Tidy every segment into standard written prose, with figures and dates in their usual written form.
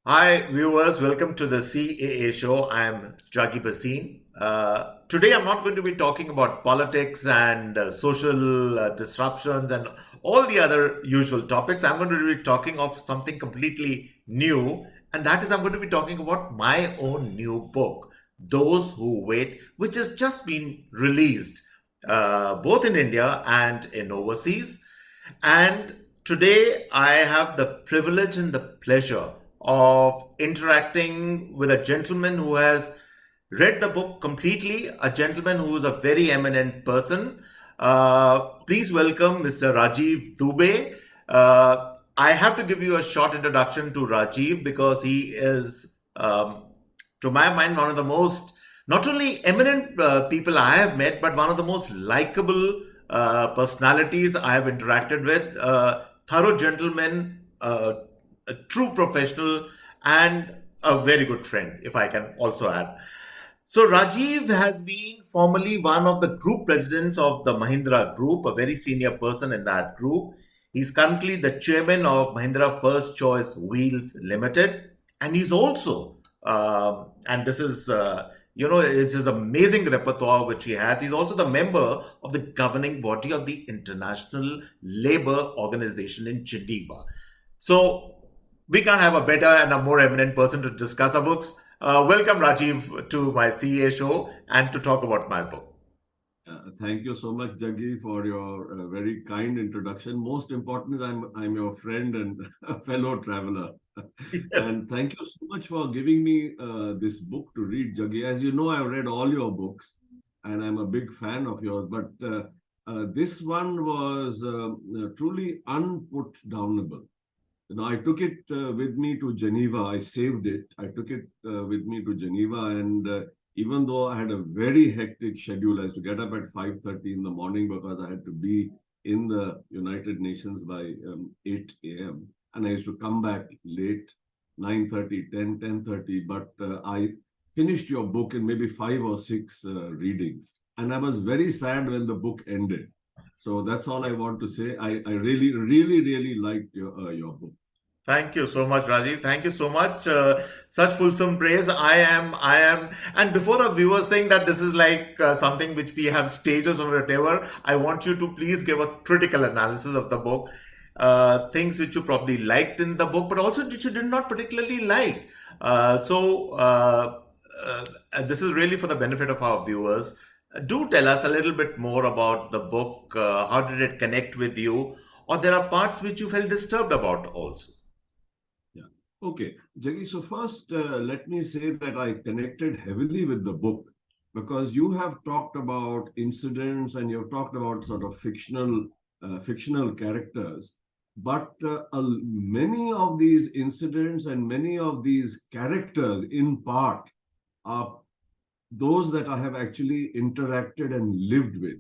Hi, viewers. Welcome to the CAA show. I'm Juggi Bhasin. Today, I'm not going to be talking about politics and social disruptions and all the other usual topics. I'm going to be talking of something completely new, and that is I'm going to be talking about my own new book, Those Who Wait, which has just been released both in India and in overseas. And today I have the privilege and the pleasure of interacting with a gentleman who has read the book completely, a gentleman who is a very eminent person. Please welcome Mr. Rajeev Dubey. I have to give you a short introduction to Rajiv because he is, to my mind, one of the most not only eminent people I have met, but one of the most likable personalities I have interacted with. Thorough gentleman, a true professional, and a very good friend, if I can also add. So Rajiv has been formerly one of the group presidents of the Mahindra Group, a very senior person in that group. He's currently the chairman of Mahindra First Choice Wheels Limited, and he's also, and this is, it's his amazing repertoire which he has. He's also the member of the governing body of the International Labour Organization in Geneva. So we can't have a better and a more eminent person to discuss our books. Welcome, Rajiv, to my CA show and to talk about my book. Thank you so much, Juggi, for your very kind introduction. Most important is I'm your friend and a fellow traveler. Yes. And thank you so much for giving me this book to read, Juggi. As you know, I've read all your books and I'm a big fan of yours. But this one was truly unputdownable. I took it with me to Geneva. I saved it. I took it with me to Geneva, and even though I had a very hectic schedule, I used to get up at 5:30 in the morning because I had to be in the United Nations by 8 a.m. And I used to come back late, 9:30, 10, 10:30. But I finished your book in maybe 5 or 6 readings. And I was very sad when the book ended. So that's all I want to say. I really, really, really liked your book. Thank you so much, Rajiv. Thank you so much. Such fulsome praise. I am. And before our viewers think that this is like something which we have stages or whatever, I want you to please give a critical analysis of the book. Things which you probably liked in the book, but also which you did not particularly like. This is really for the benefit of our viewers. Do tell us a little bit more about the book. How did it connect with you? Or there are parts which you felt disturbed about also. Yeah. Okay. Jaggi, so first, let me say that I connected heavily with the book because you have talked about incidents and you've talked about sort of fictional characters. But many of these incidents and many of these characters, in part, are those that I have actually interacted and lived with,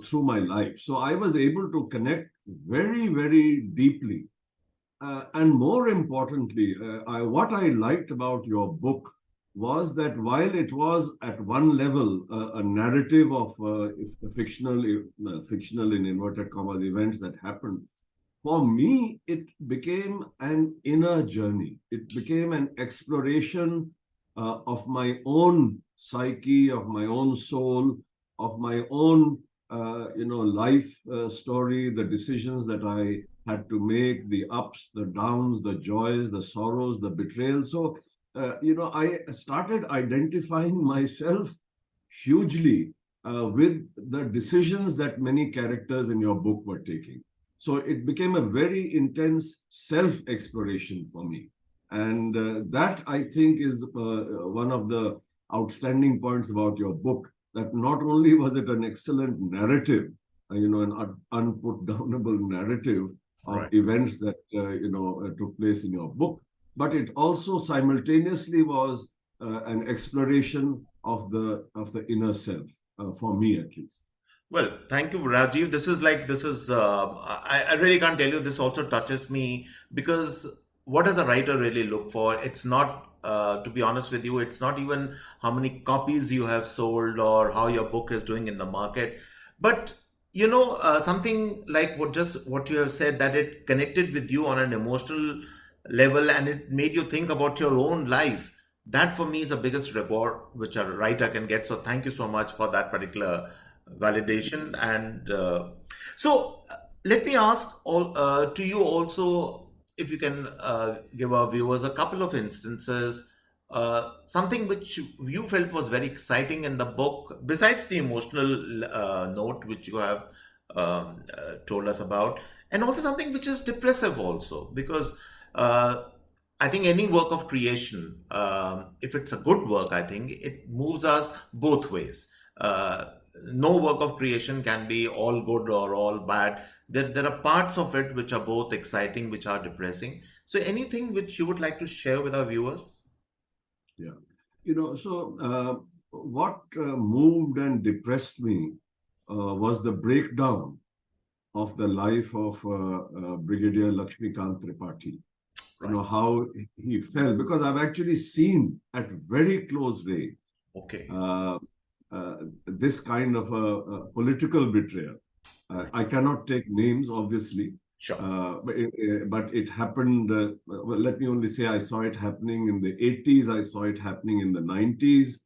through my life. So I was able to connect very, very deeply. And more importantly, what I liked about your book was that while it was at one level a narrative of fictional in inverted commas events that happened, for me, it became an inner journey. It became an exploration of my own psyche, of my own soul, of my own, life story, the decisions that I had to make, the ups, the downs, the joys, the sorrows, the betrayals. So, I started identifying myself hugely with the decisions that many characters in your book were taking. So it became a very intense self-exploration for me. And that, I think, is one of the outstanding points about your book, that not only was it an excellent narrative, an unputdownable narrative of Right. events that, took place in your book, but it also simultaneously was an exploration of the inner self, for me at least. Well, thank you, Rajiv. I really can't tell you. This also touches me because what does a writer really look for? It's not, to be honest with you, it's not even how many copies you have sold or how your book is doing in the market. But, something like what you have said, that it connected with you on an emotional level, and it made you think about your own life. That for me is the biggest reward which a writer can get. So thank you so much for that particular validation. And let me ask all to you also, if you can give our viewers a couple of instances, something which you felt was very exciting in the book, besides the emotional note which you have told us about, and also something which is depressive also, because uh, I think any work of creation, if it's a good work, I think it moves us both ways. No work of creation can be all good or all bad. There are parts of it which are both exciting, which are depressing. So, anything which you would like to share with our viewers? Yeah. What moved and depressed me was the breakdown of the life of Brigadier Lakshmikant Tripathi. Right. How he fell, because I've actually seen at very close range Okay. this kind of a political betrayal. I cannot take names, obviously, Sure. but it happened. Well, let me only say I saw it happening in the 80s. I saw it happening in the 90s,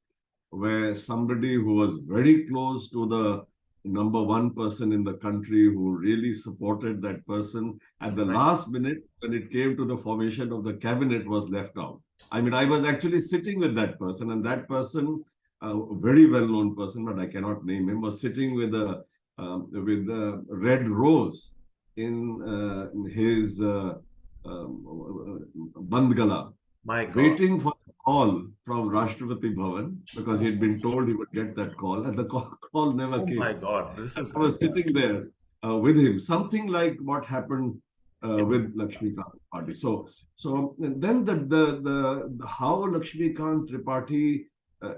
where somebody who was very close to the number one person in the country, who really supported that person, at the Right. last minute, when it came to the formation of the cabinet, was left out. I mean, I was actually sitting with that person, and that person, a very well-known person, but I cannot name him, was sitting with a red rose in his bandgala, My God. waiting for a call from Rashtrapati Bhavan, because he'd been told he would get that call, and the call never Oh my came. God. This is I was sitting there with him, something like what happened with Lakshmikant Tripathi. So then the how Lakshmikant Tripathi,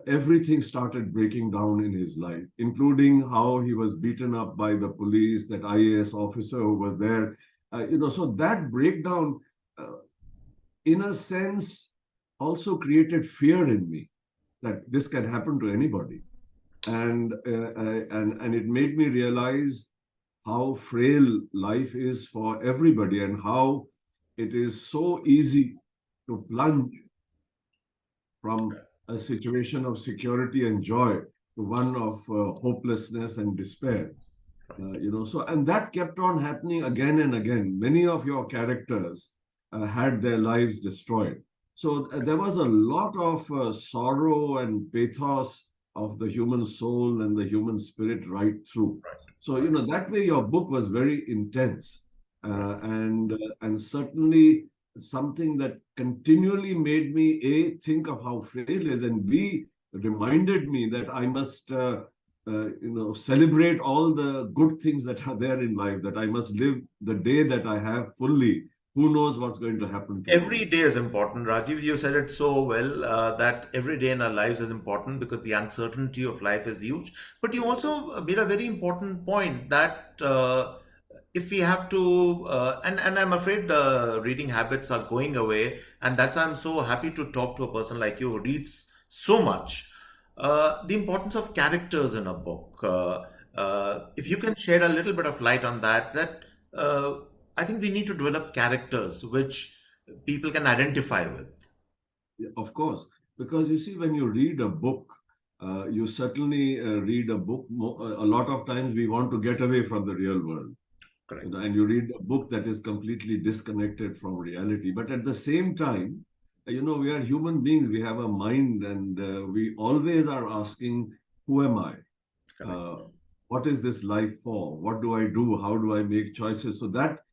everything started breaking down in his life, including how he was beaten up by the police, that IAS officer who was there. So that breakdown, in a sense, also created fear in me that this can happen to anybody, and it made me realize how frail life is for everybody, and how it is so easy to plunge from a situation of security and joy to one of hopelessness and despair. And that kept on happening again and again. Many of your characters had their lives destroyed. So there was a lot of sorrow and pathos of the human soul and the human spirit right through. So, that way your book was very intense, and certainly something that continually made me, A, think of how frail is, and B, reminded me that I must celebrate all the good things that are there in life, that I must live the day that I have fully. Who knows what's going to happen tomorrow? Every day is important, Rajiv. You said it so well, that every day in our lives is important because the uncertainty of life is huge. But you also made a very important point that if we have to, and I'm afraid reading habits are going away, and that's why I'm so happy to talk to a person like you who reads so much. The importance of characters in a book. If you can shed a little bit of light on that, uh, I think we need to develop characters which people can identify with. Yeah, of course, because you see, when you read a book, you certainly read a book. A lot of times we want to get away from the real world. Correct. And you read a book that is completely disconnected from reality. But at the same time, we are human beings. We have a mind, and we always are asking, who am I? What is this life for? What do I do? How do I make choices? So that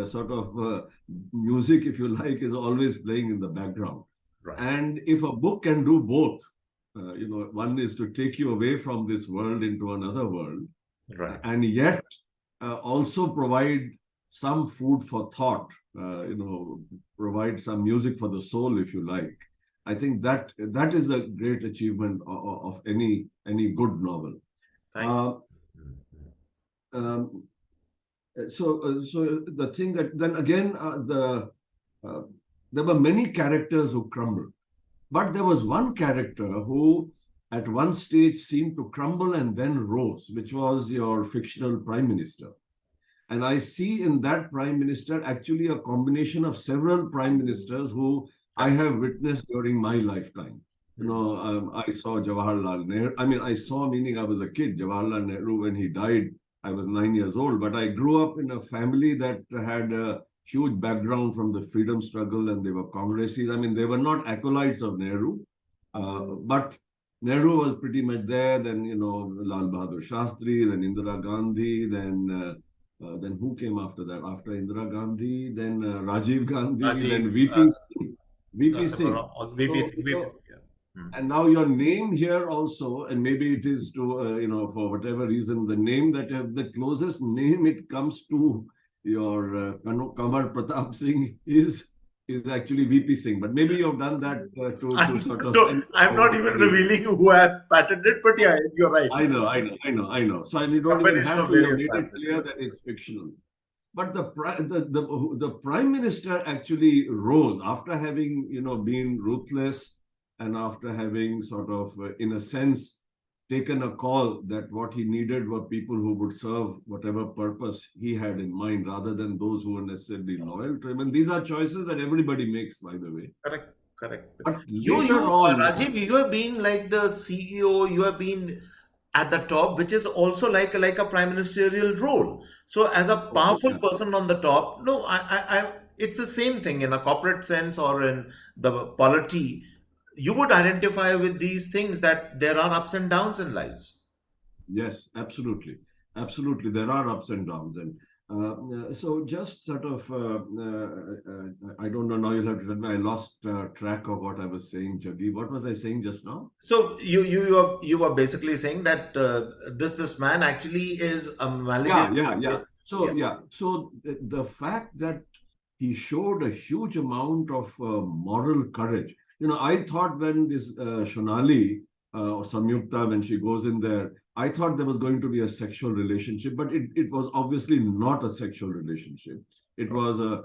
sort of music, if you like, is always playing in the background. Right. And if a book can do both, one is to take you away from this world into another world, Right. and yet also provide some food for thought, provide some music for the soul, if you like. I think that is a great achievement of any good novel. Thank you. Um, so the thing that then again there were many characters who crumbled, but there was one character who at one stage seemed to crumble and then rose, which was your fictional prime minister. And I see in that prime minister actually a combination of several prime ministers who I have witnessed during my lifetime. I saw Jawaharlal Nehru. I mean, I saw, meaning I was a kid, Jawaharlal Nehru, when he died, I was 9 years old. But I grew up in a family that had a huge background from the freedom struggle, and they were Congresses. I mean, they were not acolytes of Nehru, but Nehru was pretty much there. Then, Lal Bahadur Shastri, then Indira Gandhi, then who came after that? After Indira Gandhi, then Rajiv Gandhi, then VP Singh. VP Singh. And now your name here also, and maybe it is to, for whatever reason, the name that the closest name it comes to your Kamar Pratap Singh is actually VP Singh. But maybe you've done that to sort of... No, I'm not even revealing who has patented, but yeah, you're right. I know. So you don't even have to make it clear that it's fictional. But the prime minister actually rose after having, been ruthless, and after having sort of, in a sense, taken a call that what he needed were people who would serve whatever purpose he had in mind, rather than those who were necessarily loyal to him. And these are choices that everybody makes, by the way. Correct. But later on, Rajiv, you have been like the CEO, you have been at the top, which is also like a prime ministerial role. So as a powerful person on the top, no, it's the same thing in a corporate sense or in the polity. You would identify with these things, that there are ups and downs in lives. Yes, absolutely. There are ups and downs. And so just sort of, I don't know, now you'll have to tell me, I lost track of what I was saying, Juggi. What was I saying just now? So you were basically saying that this man actually is a malleable. Yeah. So the fact that he showed a huge amount of moral courage. I thought when this Shonali or Samyukta, when she goes in there, I thought there was going to be a sexual relationship, but it was obviously not a sexual relationship. It was a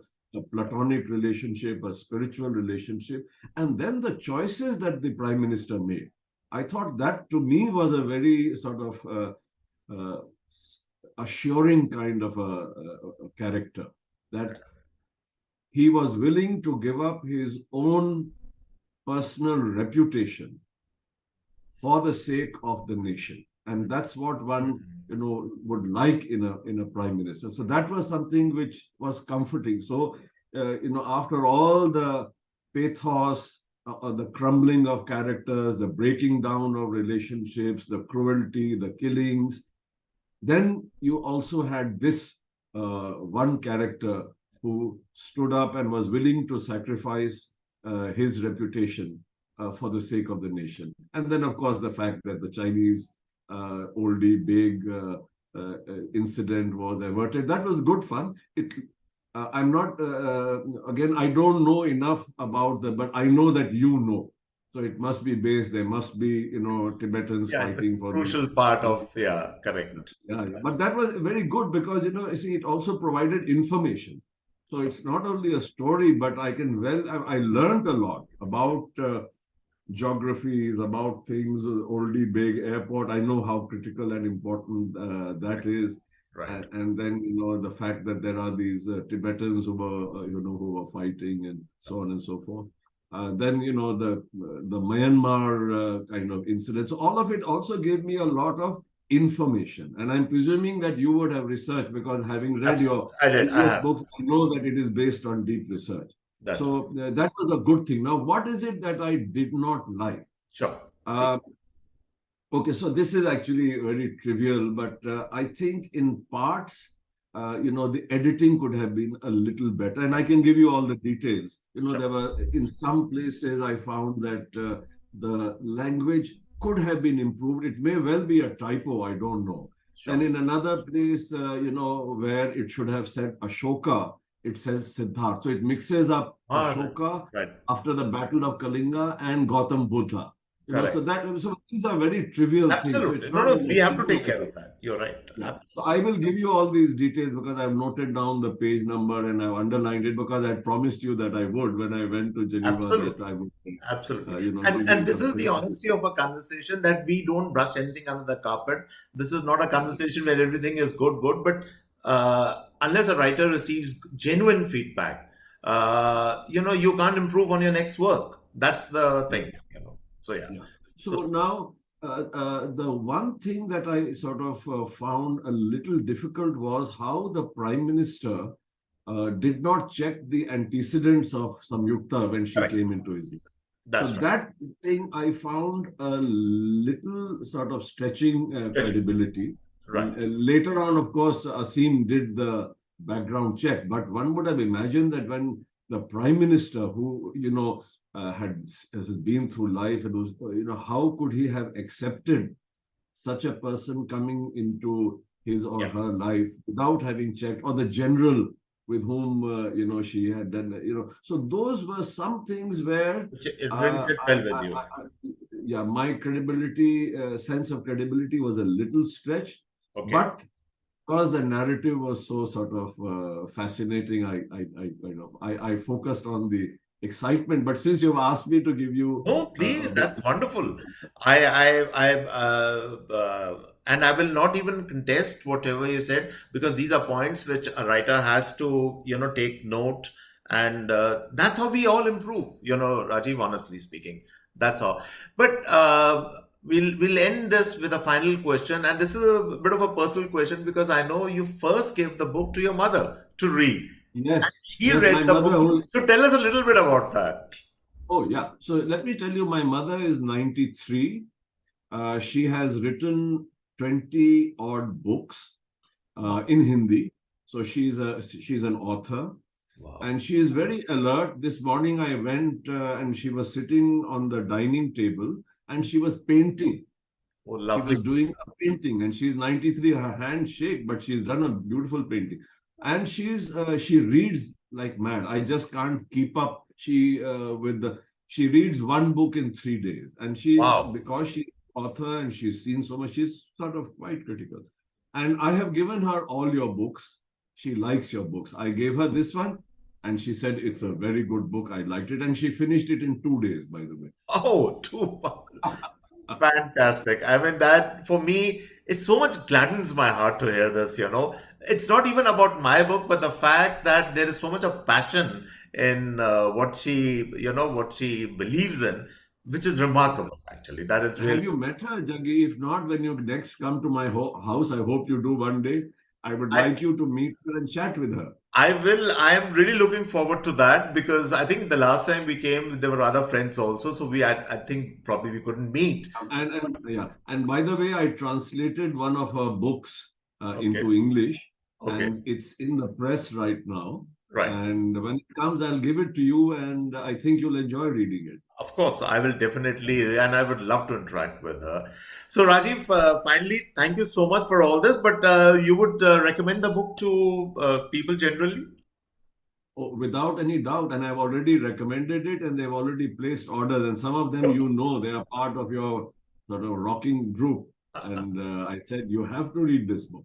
platonic relationship, a spiritual relationship. And then the choices that the prime minister made, I thought that to me was a very sort of assuring kind of a character, that he was willing to give up his own personal reputation for the sake of the nation. And that's what one, would like in a prime minister. So that was something which was comforting. So, after all the pathos, the crumbling of characters, the breaking down of relationships, the cruelty, the killings, then you also had this one character who stood up and was willing to sacrifice his reputation for the sake of the nation. And then, of course, the fact that the Chinese oldie big incident was averted. That was good fun. I'm not, again, I don't know enough about but I know that you know. So it must be based, there must be, Tibetans fighting for crucial part of, correct. Yeah. But that was very good because, it also provided information. So it's not only a story, but I learned a lot about geographies, about things, oldie big airport. I know how critical and important that is. Right. And then, the fact that there are these Tibetans who were fighting and so on and so forth. Then, the Myanmar kind of incidents. So all of it also gave me a lot of information. And I'm presuming that you would have researched, because having read your previous books, I know that it is based on deep research. That was a good thing. Now, what is it that I did not like? Sure. Okay, so this is actually very trivial, but I think in parts, the editing could have been a little better. And I can give you all the details. Sure. There were, in some places, I found that the language could have been improved. It may well be a typo, I don't know. Sure. And in another place, where it should have said Ashoka, it says Siddhartha. So it mixes up Ashoka after the Battle of Kalinga and Gautam Buddha. So these are very trivial things. So we have to take care of that. You're right. Yeah. So I will give you all these details because I've noted down the page number and I've underlined it because I promised you that I would when I went to Geneva. Absolutely. That I would, Absolutely. And this is the honesty of a conversation, that we don't brush anything under the carpet. This is not a conversation where everything is good. But unless a writer receives genuine feedback, you can't improve on your next work. That's the thing, So yeah. Yeah. So So now, the one thing that I sort of found a little difficult was how the Prime Minister did not check the antecedents of Samyukta when she correct. came into his life. So That's right. that thing I found a little sort of stretching credibility. Right. Later on, of course, Asim did the background check, but one would have imagined that when the Prime Minister, who has been through life and was, how could he have accepted such a person coming into his or her life without having checked, or the general with whom she had done, so those were some things where It really sit well with you. yeah, my credibility, sense of credibility was a little stretched, Okay. but because the narrative was so sort of fascinating, I focused on the excitement. But since you've asked me to give you, Oh, please, that's wonderful. And I will not even contest whatever you said, because these are points which a writer has to, take note, and that's how we all improve. Rajiv, honestly speaking, that's how. But we'll end this with a final question, and this is a bit of a personal question because I know you first gave the book to your mother to read. yes, She yes, read my the mother. book. So tell us a little bit about that. Oh yeah. So let me tell you, my mother is 93. She has written 20 odd books in Hindi. So she's an author. Wow. And she is very alert. This morning I went and she was sitting on the dining table and she was painting. Oh, She lovely. was doing a painting, and she's 93. Her hands shake, but she's done a beautiful painting. And she reads like mad. I just can't keep up. She reads one book in 3 days, and Wow. because she's author and she's seen so much, she's sort of quite critical. And I have given her all your books. She likes your books. I gave her this one, and she said it's a very good book. I liked it, and she finished it in 2 days, by the way. Oh, too fantastic. I mean, that for me, it so much gladdens my heart to hear this, It's not even about my book, but the fact that there is so much of passion in what she believes in, which is remarkable, actually. That is really. Have you met her, Juggi? If not, when you next come to my house, I hope you do one day. I would I, like you to meet her and chat with her. I will. I am really looking forward to that because I think the last time we came, there were other friends also. So I think probably we couldn't meet. And by the way, I translated one of her books Okay. into English, Okay. and it's in the press right now. Right. And when it comes, I'll give it to you, and I think you'll enjoy reading it. Of course, I will definitely, and I would love to interact with her. So, Rajiv, finally, thank you so much for all this. But you would recommend the book to people generally? Oh, without any doubt, and I've already recommended it, and they've already placed orders, and some of them, they are part of your sort of rocking group. And I said, you have to read this book.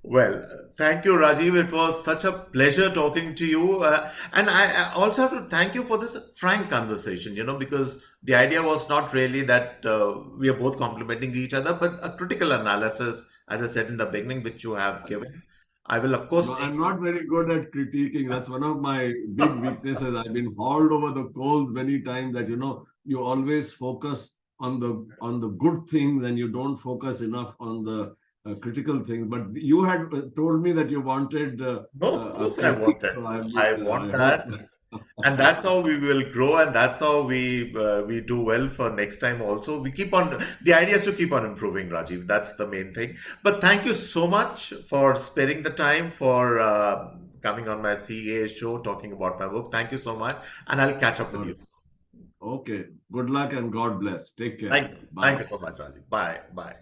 Well, thank you, Rajiv. It was such a pleasure talking to you. And I also have to thank you for this frank conversation, because the idea was not really that we are both complimenting each other, but a critical analysis, as I said in the beginning, which you have given. I will, of course. No, I'm not very good at critiquing. That's one of my big weaknesses. I've been hauled over the coals many times that, you always focus on the good things and you don't focus enough on the critical things. But you had told me that you wanted No, of course I critique, wanted. so I want that. And that's how we will grow, and that's how we do well for next time also. We keep on, the idea is to keep on improving, Rajiv. That's the main thing. But thank you so much for sparing the time for coming on my CAA show, talking about my book. Thank you so much, and I'll catch up with you. Okay. Good luck and God bless. Take care. Thank you so much, Rajiv. Bye. Bye.